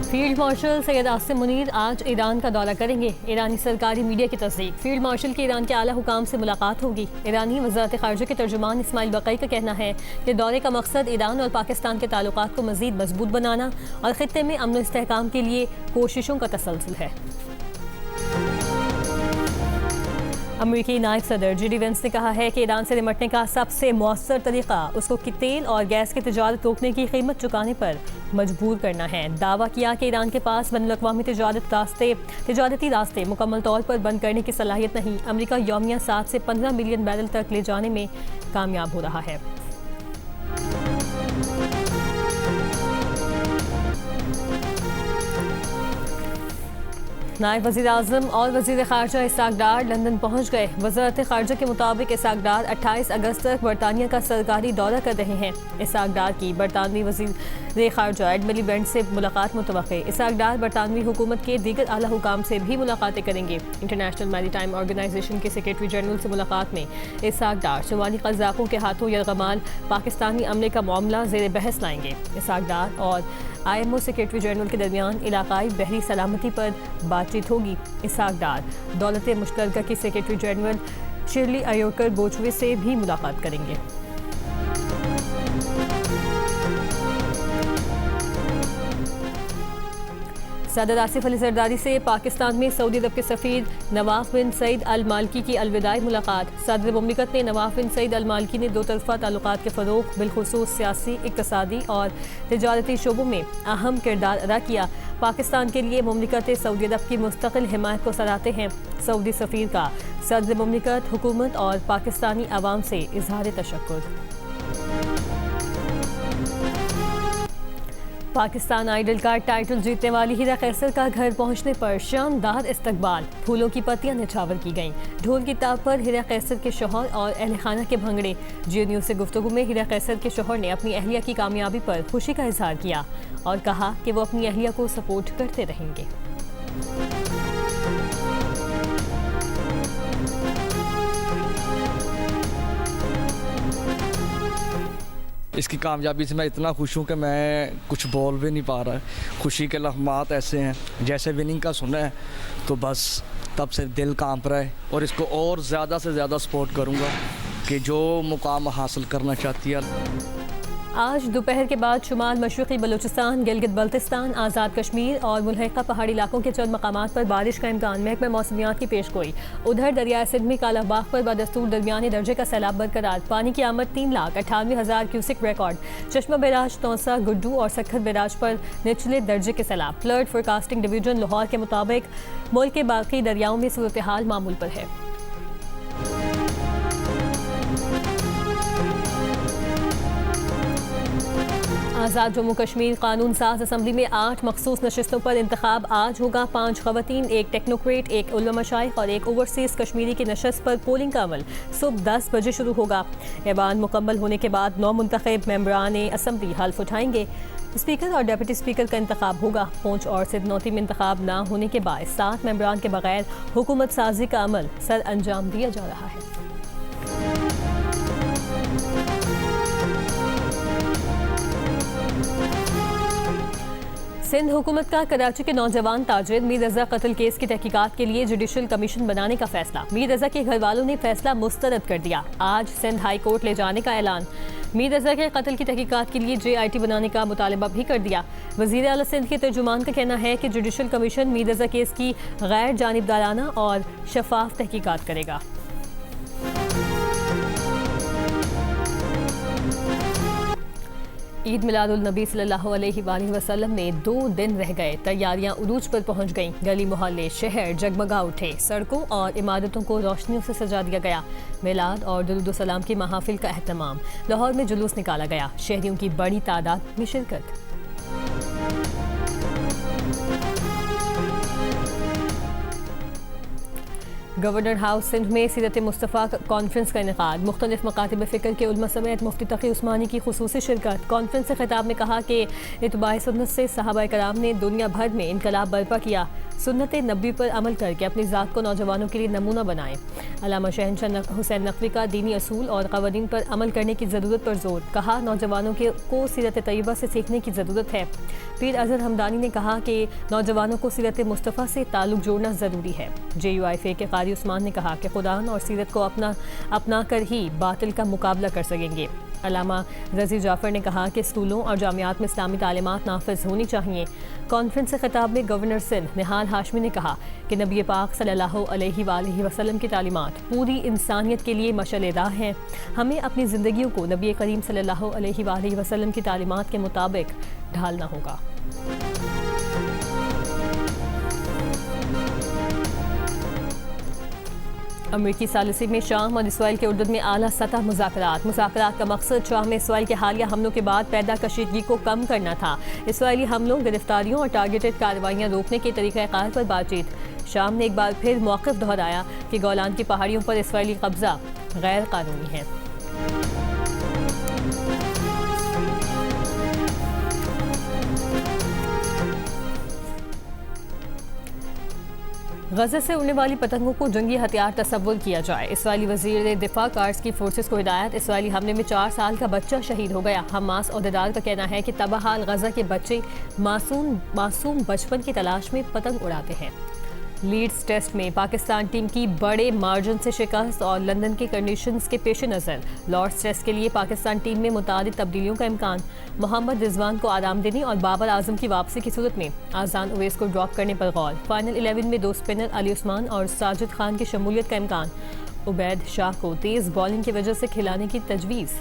Field marshal Syed Asim Munir आज Iran का दौरा करेंगे। ईरानी सरकारी मीडिया की तस्दीक। फील्ड मार्शल की ईरान के आला हुकाम से मुलाकात होगी। ईरानी वज़ारत ख़ारिजा के तर्जुमान इस्माइल बक़ई का कहना है कि दौरे का मकसद ईरान और पाकिस्तान के ताल्लुकात को मज़ीद मजबूत बनाना और ख़ित्ते में अमन और इस्तेहकाम के लिए कोशिशों का तसलसल है। अमेरिकी नायब सदर JD वेंस ने कहा है कि ईरान से निपटने का सबसे मौसर तरीका उसको तेल और गैस की तिजारत रोकने की कीमत चुकाने पर मजबूर करना है। दावा किया कि ईरान के पास बैनुल-अक़वामी तिजारती रास्ते मुकम्मल तौर पर बंद करने की सलाहियत नहीं। अमेरिका यौमिया 7 से 15 मिलियन बैरल तक ले जाने में कामयाब हो रहा है। नायब वज़ीर आज़म और वज़ीर ख़ारिजा इसहाक़ डार लंदन पहुँच गए। वज़ारत ख़ारिजा के मुताबिक इसहाक़ डार 28 अगस्त तक बरतानिया का सरकारी दौरा कर रहे हैं। इसहाक़ डार की बरतानवी वज़ीर ख़ारिजा एड मिलीबेंट से मुलाकात मुतवक्के। इसहाक़ डार बरतानवी हुकूमत के दीगर आला हुकाम से भी मुलाकातें करेंगे। इंटरनेशनल मैरीटाइम ऑर्गेनाइजेशन के सेक्रेटरी जनरल से मुलाकात में इसहाक़ डार शुमाली क़ज़ाक़ों के हाथों यरग़माल पाकिस्तानी अमले का मामला ज़ेर बहस लाएंगे। इसहाक़ डार और IMO सेक्रेटरी जनरल के दरमियान इलाकाई बहरी सलामती पर बातचीत होगी। इसहाक़ डार दौलत मुश्तरका की सेक्रेटरी जनरल शिरली अयोकर बोचवे से भी मुलाकात करेंगे। सदर आसिफ अली ज़रदारी से पाकिस्तान में सऊदी अरब के सफ़ीर नवाफ बिन सईद अल मालिकी की अलविदाई मुलाकात। सदर मुमलिकत ने नवाफ बिन सईद अल मालिकी ने दो तरफ़ा ताल्लुकात के फ़रोग़ बिलख़ुसूस सियासी, इक़्तिसादी और तिजारती शोबों में अहम किरदार अदा किया। पाकिस्तान के लिए मुमलिकत सऊदी अरब की मुस्तक़िल हिमायत को सराहते हैं। सऊदी सफ़ीर का सदर मुमलिकत, हुकूमत और पाकिस्तानी अवाम से इज़हार तशक्कुर। पाकिस्तान आइडल का टाइटल जीतने वाली हिरा कैसर का घर पहुंचने पर शानदार इस्तकबाल। फूलों की पत्तियां निछावर की गईं। ढोल की ताब पर हिरा कैसर के शौहर और अहले खाना के भंगड़े। जियो न्यूज़ से गुफ्तगू में हिरा कैसर के शौहर ने अपनी अहलिया की कामयाबी पर खुशी का इजहार किया और कहा कि वो अपनी अहलिया को सपोर्ट करते रहेंगे। इसकी कामयाबी से मैं इतना खुश हूँ कि मैं कुछ बोल भी नहीं पा रहा। खुशी के लम्हात ऐसे हैं, जैसे विनिंग का सुना है तो बस तब से दिल कांप रहा है और इसको और ज़्यादा से ज़्यादा सपोर्ट करूँगा कि जो मुकाम हासिल करना चाहती है। आज दोपहर के बाद शुमाल मशरक़ी बलूचिस्तान, गिलगित बल्तिस्तान, आज़ाद कश्मीर और मुल्हिका पहाड़ी इलाकों के चंद मकामात पर बारिश का इम्कान। महकमा मौसमियात की पेशगोई। उधर दरियाए सिंध में कालाबाग पर बदस्तूर दरमियानी दर्जे का सैलाब बरकरार। पानी की आमद 3,98,000 क्यूसिक रिकॉर्ड। चश्मा बैराज, तौसा, गुड्डू और सखर बैराज पर निचले दर्जे के सैलाब। फ्लड फोरकास्टिंग डिवीजन लाहौर के मुताबिक मुल्क के बाकी दरियाओं में सूरत हाल मामूल पर है। आज़ाद जम्मू कश्मीर कानून साज असम्बली में 8 मखसूस नशिस्तों पर इंतखाब आज होगा। 5 ख़वातीन, 1 टेक्नोक्रेट, 1 उलमा मशाइख और 1 ओवरसीज़ कश्मीरी की नशस्त पर पोलिंग का अमल सुबह 10 बजे शुरू होगा। ऐवान मुकम्मल होने के बाद 9 मुंतखब मेंबरान असम्बली हल्फ उठाएंगे। स्पीकर और डिप्टी स्पीकर का इंतखाब होगा। पूंछ और सिरनौती में इंतखाब ना होने के बाद 7 मेंबरान के बगैर हुकूमत साजी का अमल सर अंजाम दिया जा रहा है। सिंध हुकूमत का कराची के नौजवान ताजिर मीर रज़ा कत्ल केस की तहकीकात के लिए जुडिशल कमीशन बनाने का फैसला। मीर रज़ा के घर वालों ने फैसला मुस्तरद कर दिया। आज सिंध हाई कोर्ट ले जाने का ऐलान। मीर रज़ा के कत्ल की तहकीकात के लिए JIT बनाने का मुतालबा भी कर दिया। वज़ीर आला सिंध के तर्जुमान का कहना है कि जुडिशल कमीशन मीर रज़ा केस की गैर जानिबदाराना और शफाफ तहकीकात करेगा। ईद मिलादुल नबी सल्लल्लाहु अलैहि वसल्लम में 2 दिन रह गए। तैयारियां उरूज पर पहुंच गईं। गली मोहल्ले शहर जगमगा उठे। सड़कों और इमारतों को रोशनियों से सजा दिया गया। मिलाद और दुरूद सलाम की महफिल का एहतमाम। लाहौर में जुलूस निकाला गया। शहरियों की बड़ी तादाद में शिरकत। गवर्नर हाउस सिंध में सीरत मुस्तफ़ा कॉन्फ्रेंस का इनेकाद। मुख्तलिफ मकातिब फ़िक्र के उलमा समेत मुफ्ती तक़ी उस्मानी की खुसूसी शिरकत। कॉन्फ्रेंस से खिताब में कहा कि इत्बाए सुन्नत से सहाबाए कराम ने दुनिया भर में इनकलाब बर्पा किया। सुन्नत नबी पर अमल करके अपनी ज़ात को नौजवानों के लिए नमूना बनाएं। अल्लामा शहनशाह हुसैन नकवी का दीनी असूल और क़वानीन पर अमल करने की ज़रूरत पर जोर, कहा नौजवानों को सीरत तैयबा से सीखने की ज़रूरत है। पीर अजहर हमदानी ने कहा कि नौजवानों को सीरत मुस्तफ़ा से ताल्लुक़ जोड़ना ज़रूरी है। JUIFA के कारी उस्मान ने कहा कि कुरान और सीरत को अपना कर ही बातिल का मुकाबला कर सकेंगे। अल्लामा रज़ी जाफ़र ने कहा कि स्कूलों और जामियात में इस्लामी तालीमात नाफिज होनी चाहिए। कॉन्फ्रेंस से खिताब में गवर्नर सिंध निहाल हाशमी ने कहा कि नबी पाक सल्लल्लाहु अलैहि वसल्लम की तालीमात पूरी इंसानियत के लिए मशअल राह हैं। हमें अपनी ज़िंदगियों को नबी करीम सल्लल्लाहु अलैहि वसल्लम की तालीमात के मुताबिक ढालना होगा। अमरीकी सालिसी में शाम और इसराइल के उर्दुन में आला सतह मुज़ाकरात का मकसद शाम में इसराइल के हालिया हमलों के बाद पैदा कशीदगी को कम करना था। इसराइली हमलों, गिरफ्तारियों और टारगेटेड कार्रवाइयाँ रोकने के तरीक़ाकार पर बातचीत। शाम ने एक बार फिर मौक़िफ़ दोहराया कि गोलान की पहाड़ियों पर इसराइली कब्ज़ा गैर कानूनी है। गज़ा से उड़ने वाली पतंगों को जंगी हथियार तस्वुर किया जाए। इसराइली वज़ीर दिफा कार्स की फोर्सेस को हिदायत। इसराइली हमले में 4 साल का बच्चा शहीद हो गया। हमास अहदेदार का कहना है कि तबाहाल गज़ा के बच्चे मासूम बचपन की तलाश में पतंग उड़ाते हैं। लीड्स टेस्ट में पाकिस्तान टीम की बड़े मार्जिन से शिकस्त और लंदन के कंडीशंस के पेश नज़र लॉर्ड्स टेस्ट के लिए पाकिस्तान टीम में मुतादिद तब्दीलियों का इम्कान। मोहम्मद रिजवान को आराम देने और बाबर आजम की वापसी की सूरत में आज़ान उवैस को ड्रॉप करने पर गौर। फाइनल 11 में 2 स्पिनर अली उस्मान और साजिद खान की शमूलियत का इम्कान। उबैद शाह को तेज़ बॉलिंग की वजह से खिलाने की तजवीज़।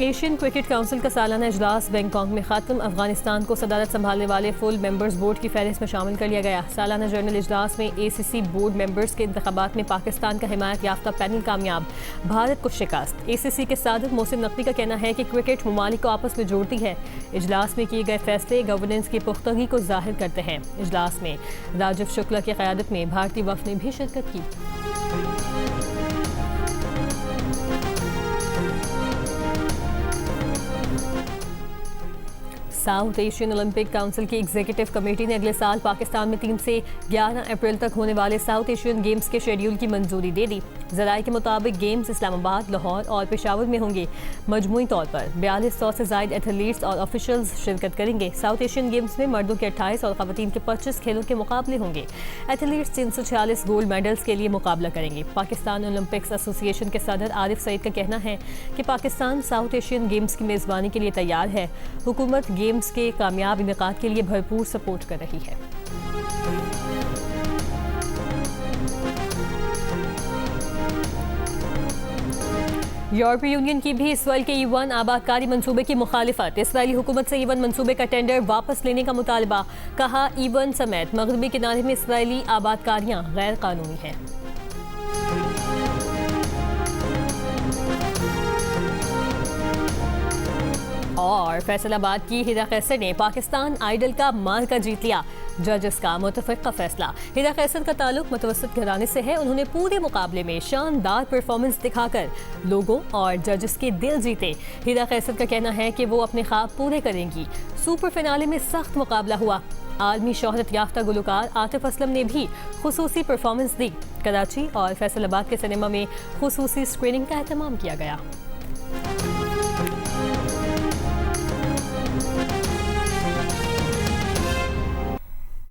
एशियन क्रिकेट काउंसिल का सालाना इजलास बैंकॉक में खत्म। अफगानिस्तान को सदारत संभालने वाले फुल मेंबर्स बोर्ड की फहरिस्त में शामिल कर लिया गया। सालाना जनरल इजलास में ACC बोर्ड मेंबर्स के इंतखाबात में पाकिस्तान का हिमायत याफ्ता पैनल कामयाब, भारत को शिकस्त। ACC के सदर मोहसिन नकवी का कहना है कि क्रिकेट ममालिक को आपस में जोड़ती है। इजलास में किए गए फैसले गवर्नेंस की पुख्तगी को जाहिर करते हैं। इजलास में राजीव शुक्ला की क़यादत में भारतीय वफ़द ने भी शिरकत की। साउथ एशियन ओलंपिक काउंसिल की एग्जीक्यूटिव कमेटी ने अगले साल पाकिस्तान में 3 से 11 अप्रैल तक होने वाले साउथ एशियन गेम्स के शेड्यूल की मंजूरी दे दी। ज़राए के मुताबिक गेम्स इस्लामाबाद, लाहौर और पेशावर में होंगे। मजमूई तौर पर 4200 से ज़ायद एथलीट्स और ऑफिशियल्स शिरकत करेंगे। साउथ एशियन गेम्स में मर्दों के 28 और ख़वातीन के 25 खेलों के मुकाबले होंगे। एथलीट्स 346 गोल्ड मेडल्स के लिए मुकाबला करेंगे। पाकिस्तान ओलंपिक्स एसोसिएशन के सदर आरिफ सईद का कहना है कि पाकिस्तान साउथ एशियन गेम्स की मेज़बानी के लिए तैयार है। हुकूमत गेम्स के कामयाब इनेकाद के लिए भरपूर सपोर्ट कर रही है। यूरोपीय यूनियन की भी इसराइल के E1 आबादकारी मंसूबे की मुखालिफत। इसराइली हुकूमत से E1 मंसूबे का टेंडर वापस लेने का मुतालबा। कहा E1 समेत मगरबी किनारे में इसराइली आबादकारियां गैर कानूनी हैं। और फैसलाबाद की हिरा कैसर ने पाकिस्तान आइडल का मार्का जीत लिया। जजेस का मुतफ़िक़ा फैसला। हिरा कैसर का ताल्लुक मुतवस्सित घराने से है। उन्होंने पूरे मुकाबले में शानदार परफॉर्मेंस दिखाकर लोगों और जजेस के दिल जीते। हिरा कैसर का कहना है कि वो अपने ख्वाब पूरे करेंगी। सुपर फिनाले में सख्त मुकाबला हुआ। आलमी शोहरत याफ्ता गुलकार आतिफ असलम ने भी खुसूसी परफॉर्मेंस दी। कराची और फैसलाबाद के सिनेमा में खुसूसी स्क्रीनिंग का एहतमाम किया गया।